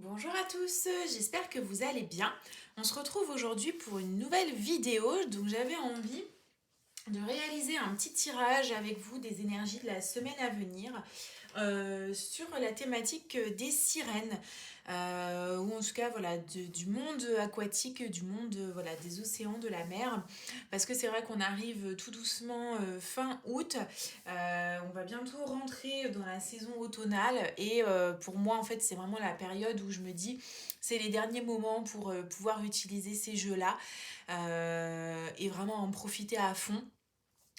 Bonjour à tous, j'espère que vous allez bien. On se retrouve aujourd'hui pour une nouvelle vidéo, donc j'avais envie de réaliser un petit tirage avec vous des énergies de la semaine à venir sur la thématique des sirènes, ou en tout cas voilà, du monde aquatique, du monde voilà, des océans, de la mer, parce que c'est vrai qu'on arrive tout doucement fin août, on va bientôt rentrer dans la saison automnale et pour moi en fait c'est vraiment la période où je me dis c'est les derniers moments pour pouvoir utiliser ces jeux-là et vraiment en profiter à fond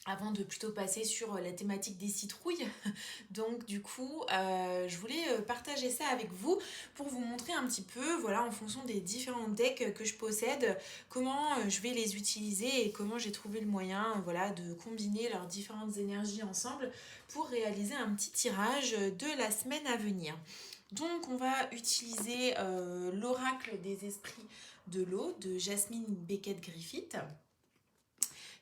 avant de plutôt passer sur la thématique des citrouilles. Donc du coup, je voulais partager ça avec vous pour vous montrer un petit peu, voilà, en fonction des différents decks que je possède, comment je vais les utiliser et comment j'ai trouvé le moyen, voilà, de combiner leurs différentes énergies ensemble pour réaliser un petit tirage de la semaine à venir. Donc on va utiliser l'oracle des esprits de l'eau de Jasmine Beckett Griffith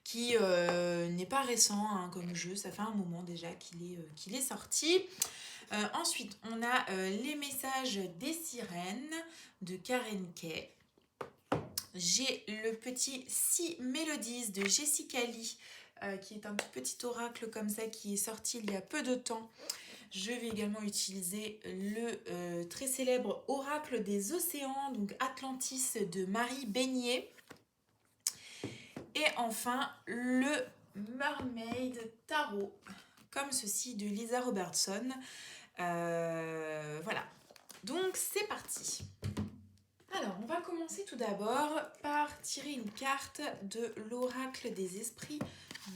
qui n'est pas récent hein, comme jeu, ça fait un moment déjà qu'il est sorti. Ensuite, on a les messages des sirènes de Karen Kay. J'ai le petit Sea Melodies de Jessica Lee, qui est un tout petit oracle comme ça qui est sorti il y a peu de temps. Je vais également utiliser le très célèbre oracle des océans, donc Atlantis de Marie Beignet. Et enfin, le Mermaid Tarot, comme ceci, de Lisa Robertson. Voilà. Donc, c'est parti. Alors, on va commencer tout d'abord par tirer une carte de l'oracle des esprits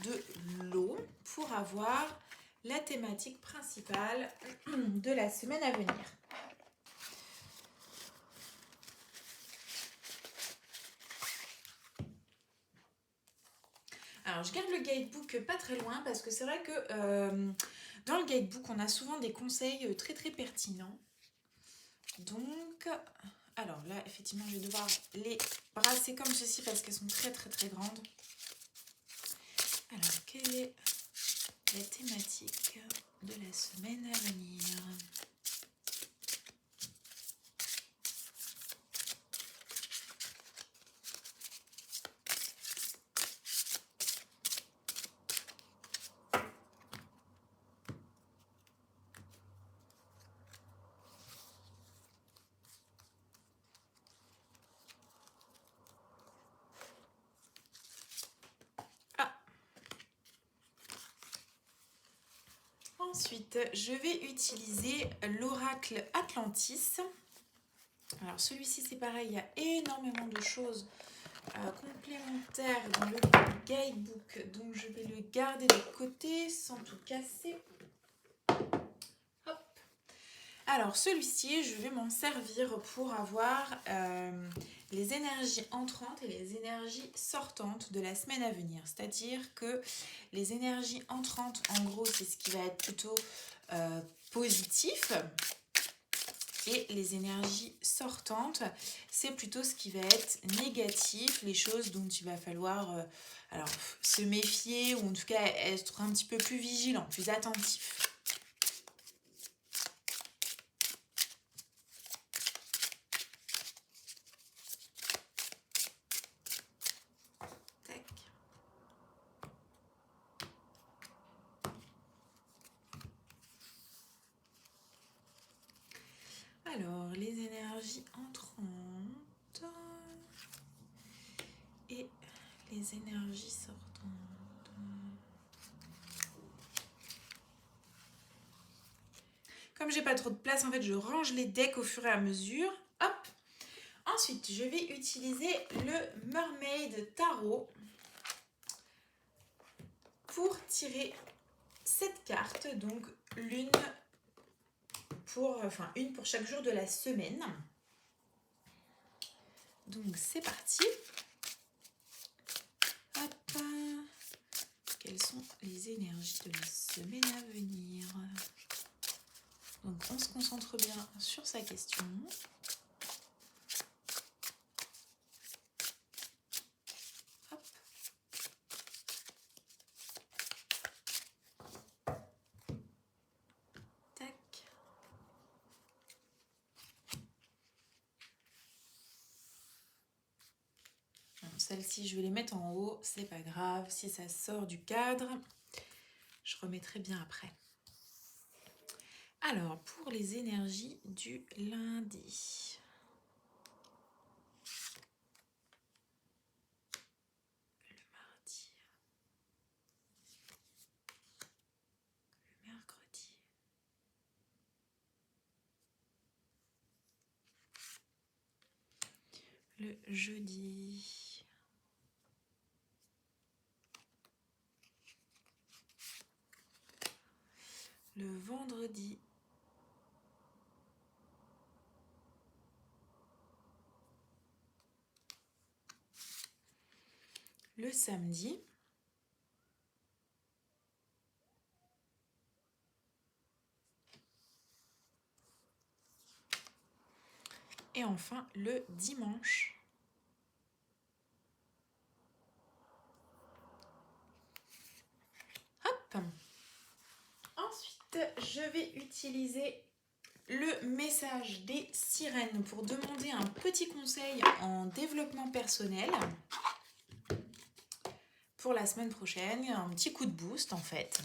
de l'eau pour avoir la thématique principale de la semaine à venir. Alors, je garde le guidebook pas très loin parce que c'est vrai que dans le guidebook, on a souvent des conseils très très pertinents. Donc, alors là, effectivement, je vais devoir les brasser comme ceci parce qu'elles sont très très très grandes. Alors, quelle est la thématique de la semaine à venir ? Ensuite, je vais utiliser l'oracle Atlantis. Alors celui-ci c'est pareil, il y a énormément de choses complémentaires dans le guidebook, donc je vais le garder de côté sans tout casser. Hop. Alors celui-ci, je vais m'en servir pour avoir les énergies entrantes et les énergies sortantes de la semaine à venir. C'est-à-dire que les énergies entrantes, en gros, c'est ce qui va être plutôt positif. Et les énergies sortantes, c'est plutôt ce qui va être négatif, les choses dont il va falloir alors, se méfier ou en tout cas être un petit peu plus vigilant, plus attentif. Tac. Alors, les énergies entrantes et les énergies sortantes. Comme j'ai pas trop de place, en fait, je range les decks au fur et à mesure. Hop. Ensuite, je vais utiliser le Mermaid Tarot pour tirer cette carte, donc une pour chaque jour de la semaine. Donc c'est parti. Hop. Quelles sont les énergies de la semaine à venir? Donc on se concentre bien sur sa question. Hop. Tac. celles-ci, je vais les mettre en haut, c'est pas grave. Si ça sort du cadre, je remettrai bien après. Alors, pour les énergies du lundi. Le mardi. Le mercredi. Le jeudi. Le vendredi. Le samedi. Et enfin le dimanche. Hop. Ensuite, je vais utiliser le message des sirènes pour demander un petit conseil en développement personnel pour la semaine prochaine, un petit coup de boost en fait.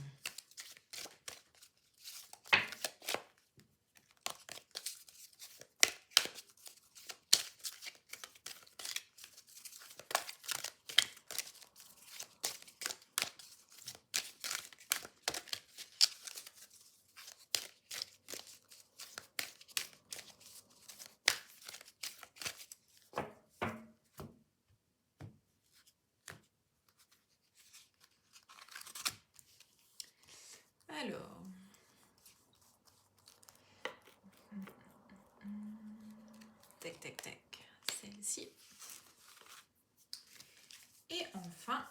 Alors, tac, tac, tac, celle-ci. Et enfin,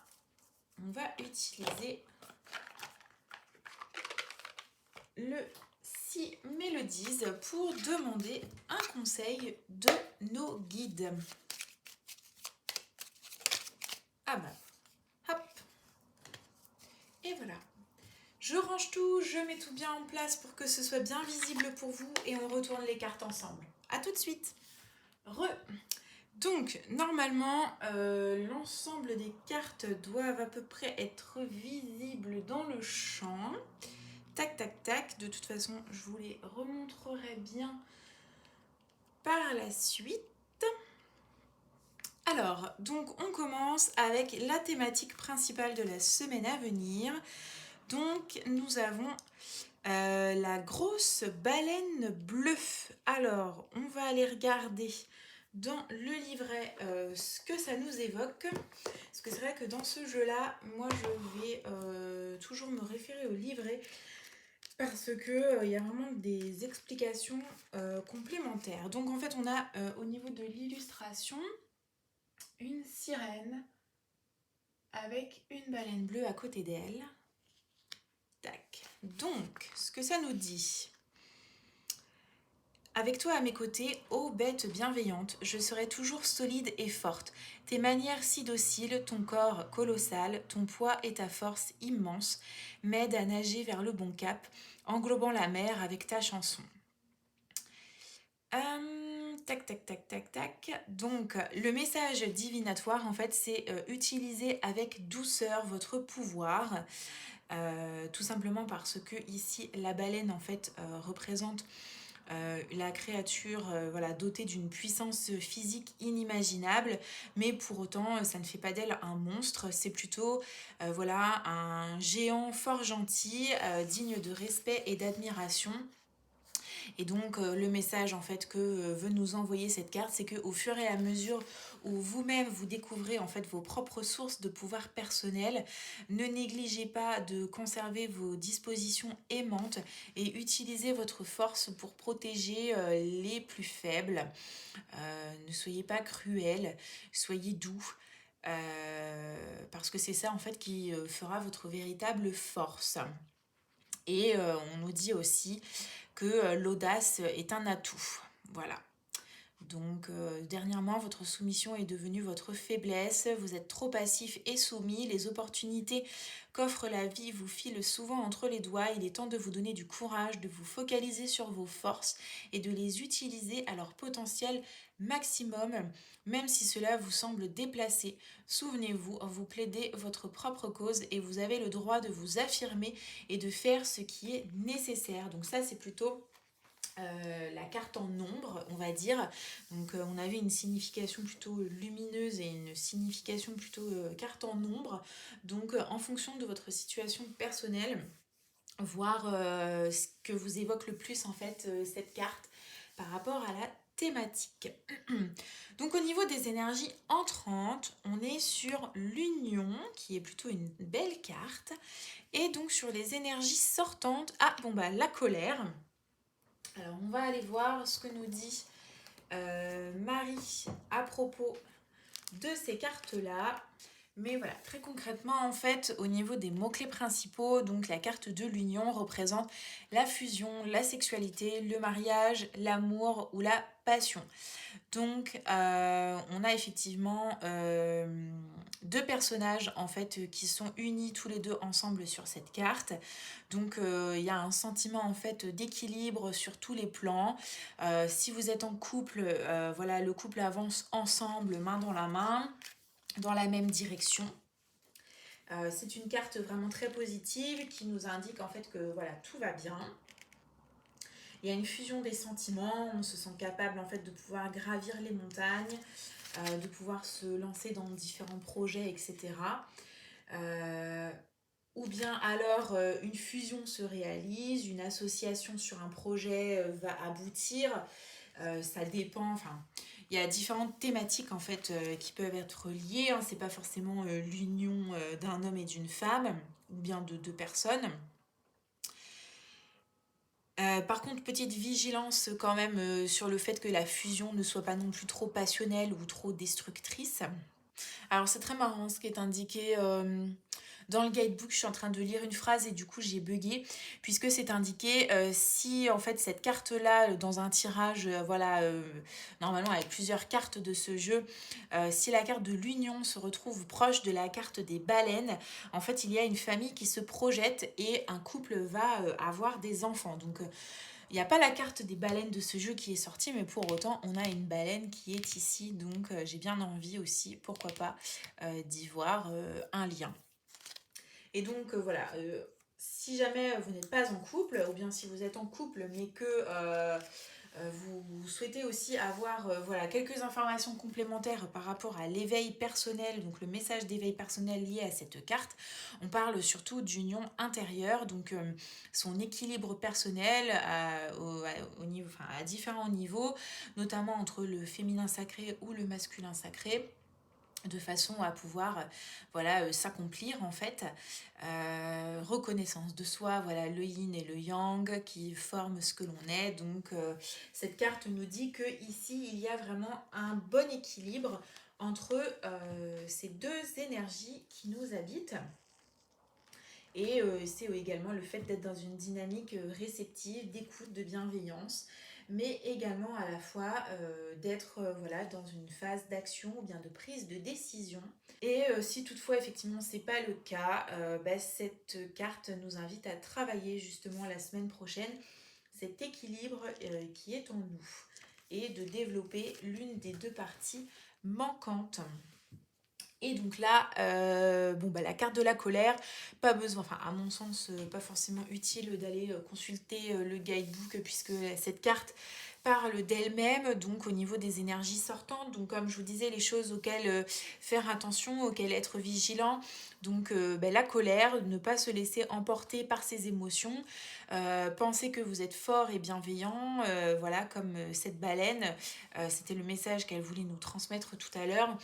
on va utiliser le 6 Mélodies pour demander un conseil de nos guides. Ah bah, hop. Et voilà. Je range tout, je mets tout bien en place pour que ce soit bien visible pour vous et on retourne les cartes ensemble. A tout de suite. Donc, normalement, l'ensemble des cartes doivent à peu près être visibles dans le champ. Tac, tac, tac. De toute façon, je vous les remontrerai bien par la suite. Alors, donc on commence avec la thématique principale de la semaine à venir. Donc, nous avons la grosse baleine bleue. Alors, on va aller regarder dans le livret ce que ça nous évoque. Parce que c'est vrai que dans ce jeu-là, moi je vais toujours me référer au livret parce que il y a vraiment des explications complémentaires. Donc en fait, on a au niveau de l'illustration une sirène avec une baleine bleue à côté d'elle. Tac. Donc, ce que ça nous dit. Avec toi à mes côtés, ô bête bienveillante, je serai toujours solide et forte. Tes manières si dociles, ton corps colossal, ton poids et ta force immense m'aident à nager vers le bon cap, englobant la mer avec ta chanson. Tac, tac, tac, tac, tac. Donc, le message divinatoire, en fait, c'est utiliser avec douceur votre pouvoir. Tout simplement parce que ici, la baleine, en fait, représente la créature voilà, dotée d'une puissance physique inimaginable, mais pour autant ça ne fait pas d'elle un monstre, c'est plutôt voilà, un géant fort gentil, digne de respect et d'admiration. Et donc le message en fait que veut nous envoyer cette carte, c'est qu'au fur et à mesure où vous-même vous découvrez en fait vos propres sources de pouvoir personnel, ne négligez pas de conserver vos dispositions aimantes et utilisez votre force pour protéger les plus faibles. Ne soyez pas cruel, soyez doux. Parce que c'est ça en fait qui fera votre véritable force. Et on nous dit aussi que l'audace est un atout. Voilà. Donc dernièrement, votre soumission est devenue votre faiblesse, vous êtes trop passif et soumis, les opportunités qu'offre la vie vous filent souvent entre les doigts, il est temps de vous donner du courage, de vous focaliser sur vos forces et de les utiliser à leur potentiel maximum, même si cela vous semble déplacé. Souvenez-vous, vous plaidez votre propre cause et vous avez le droit de vous affirmer et de faire ce qui est nécessaire. Donc ça, c'est plutôt la carte en nombre, on va dire. Donc on avait une signification plutôt lumineuse et une signification plutôt carte en nombre. Donc en fonction de votre situation personnelle, voir ce que vous évoque le plus en fait cette carte par rapport à la thématique. Donc au niveau des énergies entrantes, on est sur l'union qui est plutôt une belle carte. Et donc sur les énergies sortantes, la colère. Alors, on va aller voir ce que nous dit Marie à propos de ces cartes-là. Mais voilà, très concrètement, en fait, au niveau des mots-clés principaux, donc la carte de l'union représente la fusion, la sexualité, le mariage, l'amour ou la passion. Donc, on a effectivement deux personnages en fait qui sont unis tous les deux ensemble sur cette carte. Donc, il y a un sentiment en fait d'équilibre sur tous les plans. Si vous êtes en couple, voilà, le couple avance ensemble, main dans la main, dans la même direction. C'est une carte vraiment très positive qui nous indique en fait que voilà, tout va bien. Il y a une fusion des sentiments, on se sent capable en fait de pouvoir gravir les montagnes, de pouvoir se lancer dans différents projets, etc. Ou bien alors une fusion se réalise, une association sur un projet va aboutir, ça dépend, enfin il y a différentes thématiques en fait qui peuvent être liées, hein. C'est pas forcément l'union d'un homme et d'une femme, ou bien de deux personnes. Par contre, petite vigilance quand même sur le fait que la fusion ne soit pas non plus trop passionnelle ou trop destructrice. Alors c'est très marrant ce qui est indiqué dans le guidebook. Je suis en train de lire une phrase et du coup j'ai bugué puisque c'est indiqué si en fait cette carte là dans un tirage normalement avec plusieurs cartes de ce jeu, si la carte de l'union se retrouve proche de la carte des baleines, en fait il y a une famille qui se projette et un couple va avoir des enfants. Donc il n'y a pas la carte des baleines de ce jeu qui est sortie, mais pour autant, on a une baleine qui est ici. Donc, j'ai bien envie aussi, pourquoi pas, d'y voir un lien. Et donc, si jamais vous n'êtes pas en couple, ou bien si vous êtes en couple, mais que vous souhaitez aussi avoir quelques informations complémentaires par rapport à l'éveil personnel, donc le message d'éveil personnel lié à cette carte, on parle surtout d'union intérieure, donc son équilibre personnel à différents niveaux, notamment entre le féminin sacré ou le masculin sacré, de façon à pouvoir s'accomplir en fait. Reconnaissance de soi, voilà, le yin et le yang qui forment ce que l'on est. Donc cette carte nous dit que ici il y a vraiment un bon équilibre entre ces deux énergies qui nous habitent. Et c'est également le fait d'être dans une dynamique réceptive, d'écoute, de bienveillance, mais également à la fois d'être dans une phase d'action ou bien de prise de décision. Et si toutefois effectivement c'est pas le cas, cette carte nous invite à travailler justement la semaine prochaine cet équilibre qui est en nous et de développer l'une des deux parties manquantes. Et donc là, la carte de la colère, pas besoin, enfin à mon sens, pas forcément utile d'aller consulter le guidebook puisque cette carte parle d'elle-même, donc au niveau des énergies sortantes. Donc comme je vous disais, les choses auxquelles faire attention, auxquelles être vigilant. Donc la colère, ne pas se laisser emporter par ses émotions, penser que vous êtes fort et bienveillant, comme cette baleine, c'était le message qu'elle voulait nous transmettre tout à l'heure.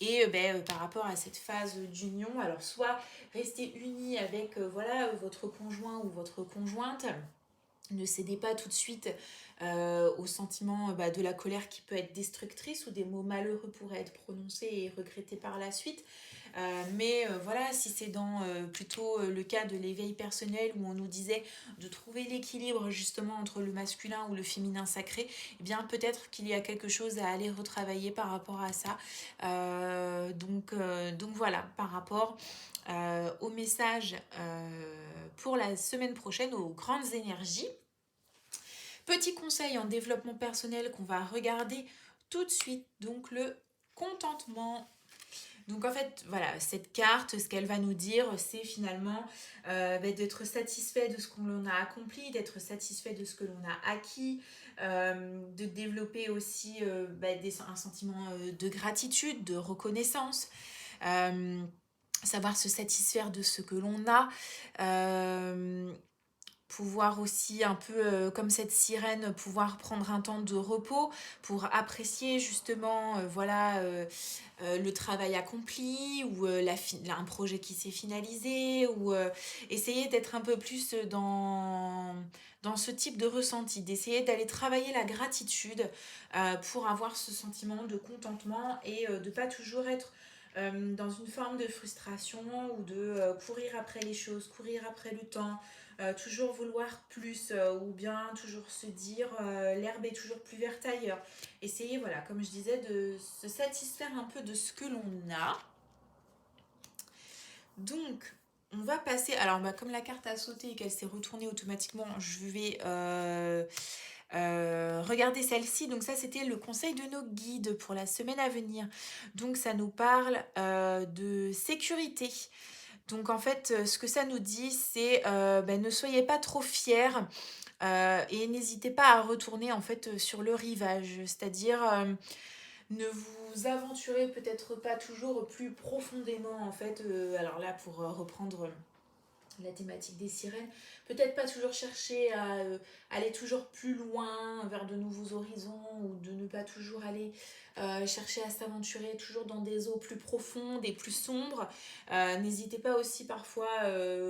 Et par rapport à cette phase d'union, alors soit rester unis avec votre conjoint ou votre conjointe, ne cédez pas tout de suite au sentiment de la colère qui peut être destructrice, ou des mots malheureux pourraient être prononcés et regrettés par la suite. Voilà, si c'est dans plutôt le cas de l'éveil personnel où on nous disait de trouver l'équilibre justement entre le masculin ou le féminin sacré, eh bien peut-être qu'il y a quelque chose à aller retravailler par rapport à ça. Donc voilà, par rapport au message pour la semaine prochaine, aux grandes énergies. Petit conseil en développement personnel qu'on va regarder tout de suite, donc le contentement. Donc en fait, voilà, cette carte, ce qu'elle va nous dire, c'est finalement d'être satisfait de ce qu'on a accompli, d'être satisfait de ce que l'on a acquis, de développer aussi un sentiment de gratitude, de reconnaissance, savoir se satisfaire de ce que l'on a, pouvoir aussi un peu comme cette sirène, pouvoir prendre un temps de repos pour apprécier justement le travail accompli ou un projet qui s'est finalisé ou essayer d'être un peu plus dans ce type de ressenti, d'essayer d'aller travailler la gratitude pour avoir ce sentiment de contentement et de pas toujours être dans une forme de frustration ou de courir après les choses, courir après le temps, toujours vouloir plus ou bien toujours se dire l'herbe est toujours plus verte ailleurs. Essayer, voilà, comme je disais, de se satisfaire un peu de ce que l'on a. Donc, on va passer, alors comme la carte a sauté et qu'elle s'est retournée automatiquement, je vais regarder celle-ci. Donc ça, c'était le conseil de nos guides pour la semaine à venir. Donc ça nous parle de sécurité. Donc en fait, ce que ça nous dit, c'est ne soyez pas trop fiers et n'hésitez pas à retourner en fait sur le rivage. C'est-à-dire ne vous aventurez peut-être pas toujours plus profondément en fait. Alors là, pour reprendre la thématique des sirènes, peut-être pas toujours chercher à aller toujours plus loin vers de nouveaux horizons ou de ne pas toujours aller chercher à s'aventurer toujours dans des eaux plus profondes et plus sombres. N'hésitez pas aussi parfois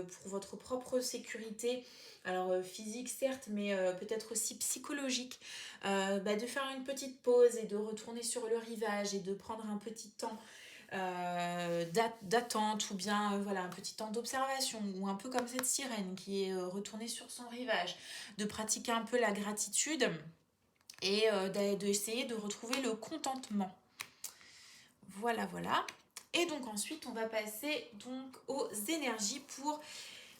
pour votre propre sécurité, alors physique certes, mais peut-être aussi psychologique, de faire une petite pause et de retourner sur le rivage et de prendre un petit temps d'attente ou bien voilà un petit temps d'observation ou un peu comme cette sirène qui est retournée sur son rivage, de pratiquer un peu la gratitude et d'essayer de retrouver le contentement. Voilà. Et donc ensuite on va passer donc aux énergies pour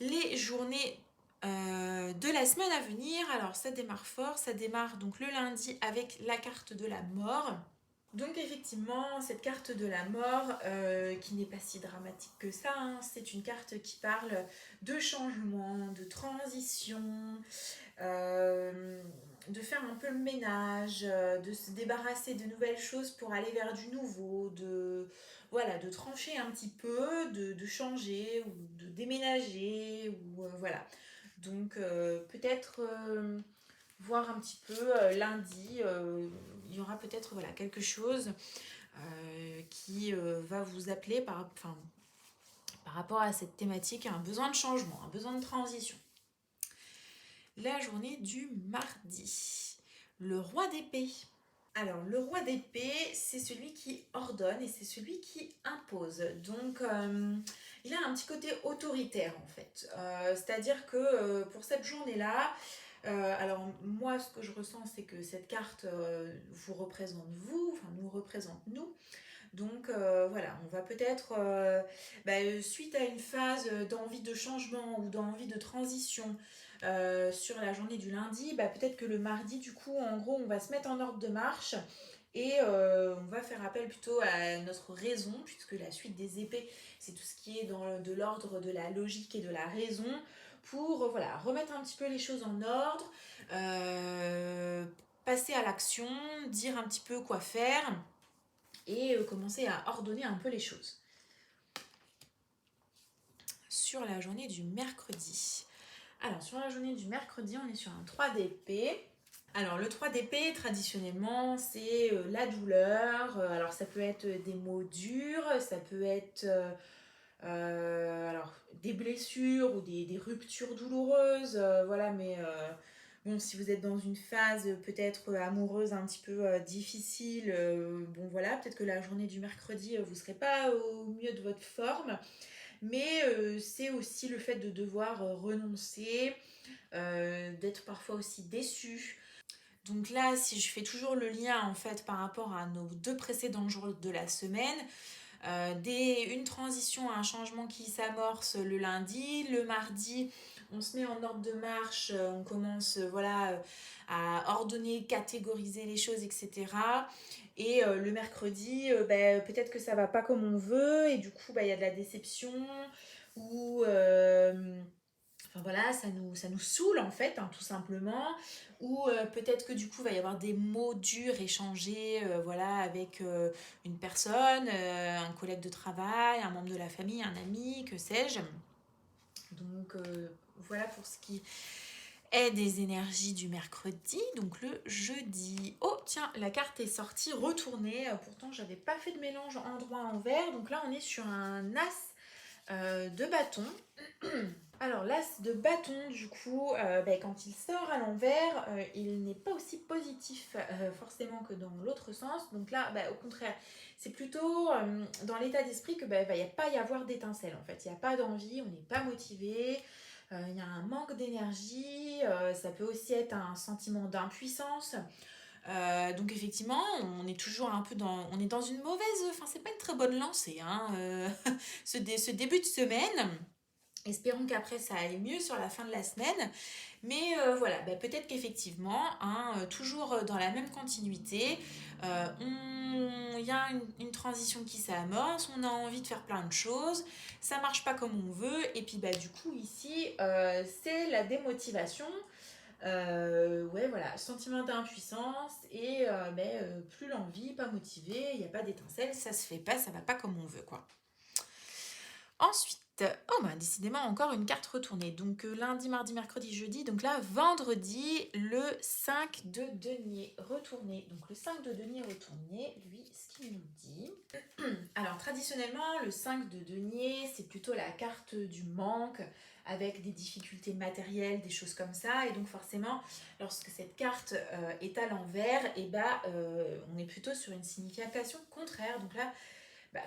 les journées de la semaine à venir. Alors ça démarre fort, ça démarre donc le lundi avec la carte de la mort. Donc effectivement, cette carte de la mort, qui n'est pas si dramatique que ça, hein, c'est une carte qui parle de changement, de transition, de faire un peu le ménage, de se débarrasser de nouvelles choses pour aller vers du nouveau, de trancher un petit peu, de changer ou de déménager, ou voilà. Donc peut-être voir un petit peu lundi, il y aura peut-être voilà, quelque chose qui va vous appeler par rapport à cette thématique, un besoin de changement, un besoin de transition. La journée du mardi, le roi d'épée. Alors, le roi d'épée, c'est celui qui ordonne et c'est celui qui impose. Donc, il a un petit côté autoritaire en fait. C'est-à-dire que pour cette journée-là, alors moi, ce que je ressens, c'est que cette carte vous représente vous, enfin nous représente nous. Donc voilà, on va peut-être, suite à une phase d'envie de changement ou d'envie de transition sur la journée du lundi, peut-être que le mardi, du coup, en gros, on va se mettre en ordre de marche et on va faire appel plutôt à notre raison, puisque la suite des épées, c'est tout ce qui est de l'ordre de la logique et de la raison, pour voilà, remettre un petit peu les choses en ordre, passer à l'action, dire un petit peu quoi faire et commencer à ordonner un peu les choses. Sur la journée du mercredi. Alors, sur la journée du mercredi, on est sur un 3 d'épée. Alors, le 3 d'épée, traditionnellement, c'est la douleur. Alors, ça peut être des mots durs, ça peut être alors, des blessures ou des ruptures douloureuses. Voilà, mais Bon, si vous êtes dans une phase peut-être amoureuse un petit peu difficile, bon voilà, peut-être que la journée du mercredi, vous ne serez pas au mieux de votre forme. Mais c'est aussi le fait de devoir renoncer, d'être parfois aussi déçu. Donc là, si je fais toujours le lien en fait par rapport à nos 2 précédents jours de la semaine, dès une transition, un changement qui s'amorce le lundi, le mardi, on se met en ordre de marche, on commence voilà, à ordonner, catégoriser les choses, etc. Et le mercredi, peut-être que ça va pas comme on veut, et du coup, il y a de la déception, ou enfin voilà, ça nous saoule en fait, hein, tout simplement. Ou peut-être que du coup, il va y avoir des mots durs échangés voilà, avec une personne, un collègue de travail, un membre de la famille, un ami, que sais-je. Donc voilà pour ce qui est des énergies du mercredi. Donc le jeudi. Oh tiens, la carte est sortie, retournée. Pourtant, j'avais pas fait de mélange endroit-envers. Donc là, on est sur un as de bâton. Alors l'as de bâton, du coup, quand il sort à l'envers, il n'est pas aussi positif forcément que dans l'autre sens. Donc là, au contraire, c'est plutôt dans l'état d'esprit que va y pas y avoir d'étincelle en fait. Il n'y a pas d'envie, on n'est pas motivé, il y a un manque d'énergie, ça peut aussi être un sentiment d'impuissance. Donc effectivement, on est toujours un peu on est dans une mauvaise, enfin c'est pas une très bonne lancée, hein, ce début de semaine. Espérons qu'après ça aille mieux sur la fin de la semaine. Mais voilà, peut-être qu'effectivement, hein, toujours dans la même continuité, il y a une transition qui s'amorce, on a envie de faire plein de choses, ça marche pas comme on veut, et puis du coup ici, c'est la démotivation. Ouais, voilà, sentiment d'impuissance et plus l'envie, pas motivé, il n'y a pas d'étincelle, ça se fait pas, ça va pas comme on veut, quoi. Ensuite, décidément encore une carte retournée. Donc lundi, mardi, mercredi, jeudi. Donc là, vendredi, le 5 de denier retourné. Donc le 5 de denier retourné, lui, ce qu'il nous dit. Alors traditionnellement, le 5 de denier, c'est plutôt la carte du manque, avec des difficultés matérielles, des choses comme ça. Et donc forcément, lorsque cette carte est à l'envers, on est plutôt sur une signification contraire. Donc là,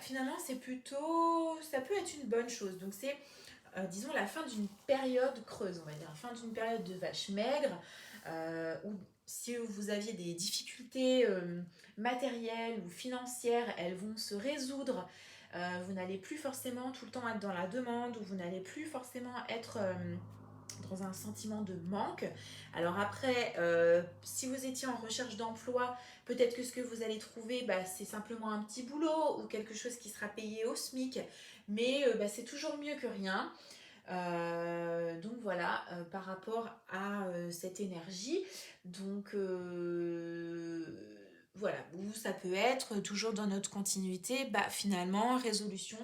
finalement, c'est plutôt, ça peut être une bonne chose. Donc c'est, disons, la fin d'une période creuse, on va dire, la fin d'une période de vache maigre, où si vous aviez des difficultés matérielles ou financières, elles vont se résoudre. Vous n'allez plus forcément tout le temps être dans la demande, ou vous n'allez plus forcément être dans un sentiment de manque. Alors après, si vous étiez en recherche d'emploi, peut-être que ce que vous allez trouver, c'est simplement un petit boulot ou quelque chose qui sera payé au SMIC, mais c'est toujours mieux que rien. Donc voilà, par rapport à cette énergie. Donc voilà, ou ça peut être toujours dans notre continuité, finalement, résolution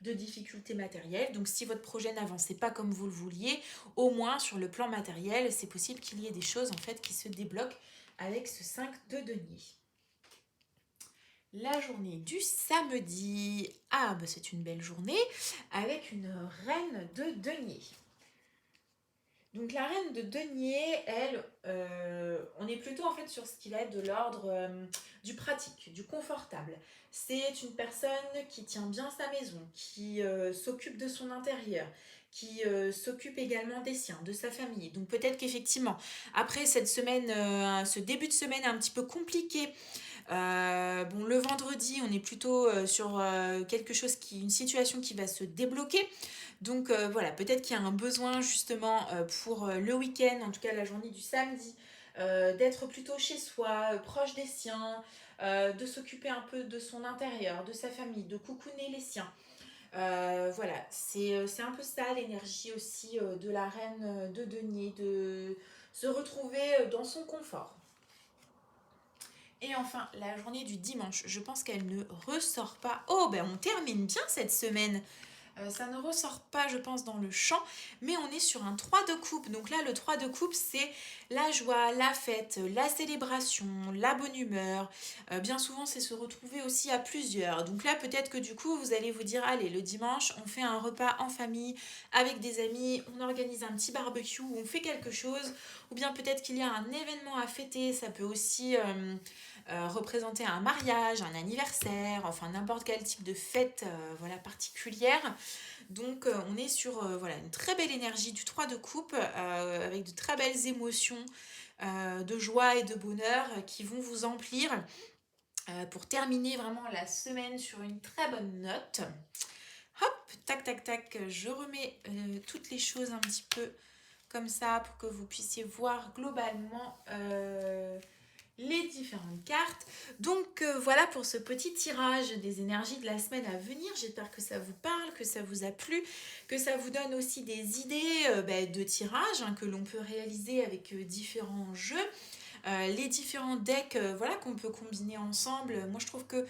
de difficultés matérielles. Donc si votre projet n'avançait pas comme vous le vouliez, au moins sur le plan matériel, c'est possible qu'il y ait des choses en fait qui se débloquent avec ce 5 de denier. La journée du samedi, c'est une belle journée avec une reine de denier. Donc la reine de denier, elle, on est plutôt en fait sur ce qui va être de l'ordre du pratique, du confortable. C'est une personne qui tient bien sa maison, qui s'occupe de son intérieur, qui s'occupe également des siens, de sa famille. Donc peut-être qu'effectivement, après cette semaine, ce début de semaine un petit peu compliqué, le vendredi, on est plutôt sur une situation qui va se débloquer. Donc voilà, peut-être qu'il y a un besoin justement pour le week-end, en tout cas la journée du samedi, d'être plutôt chez soi, proche des siens, de s'occuper un peu de son intérieur, de sa famille, de coucouner les siens. Voilà, c'est un peu ça l'énergie aussi de la reine de denier, de se retrouver dans son confort. Et enfin, la journée du dimanche, je pense qu'elle ne ressort pas. On termine bien cette semaine Ça ne ressort pas, je pense, dans le chant, mais on est sur un 3 de coupe. Donc là, le 3 de coupe, c'est la joie, la fête, la célébration, la bonne humeur. Bien souvent, c'est se retrouver aussi à plusieurs. Donc là, peut-être que du coup, vous allez vous dire, allez, le dimanche, on fait un repas en famille avec des amis, on organise un petit barbecue, on fait quelque chose, ou bien peut-être qu'il y a un événement à fêter. Ça peut aussi représenter un mariage, un anniversaire, enfin n'importe quel type de fête voilà, particulière. Donc on est sur voilà, une très belle énergie du 3 de coupe avec de très belles émotions de joie et de bonheur qui vont vous emplir pour terminer vraiment la semaine sur une très bonne note. Hop, tac, tac, tac, je remets toutes les choses un petit peu comme ça pour que vous puissiez voir globalement les différentes cartes. Donc voilà pour ce petit tirage des énergies de la semaine à venir. J'espère que ça vous parle, que ça vous a plu, que ça vous donne aussi des idées de tirage que l'on peut réaliser avec différents jeux. Les différents decks voilà, qu'on peut combiner ensemble. Moi je trouve que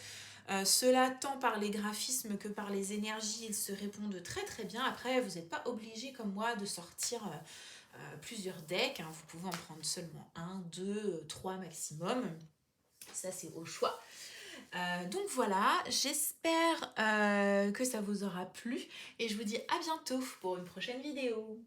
cela, tant par les graphismes que par les énergies, ils se répondent très très bien. Après, vous n'êtes pas obligé comme moi de sortir plusieurs decks. Vous pouvez en prendre seulement un, deux, trois maximum. Ça, c'est au choix. Donc voilà, j'espère que ça vous aura plu et je vous dis à bientôt pour une prochaine vidéo.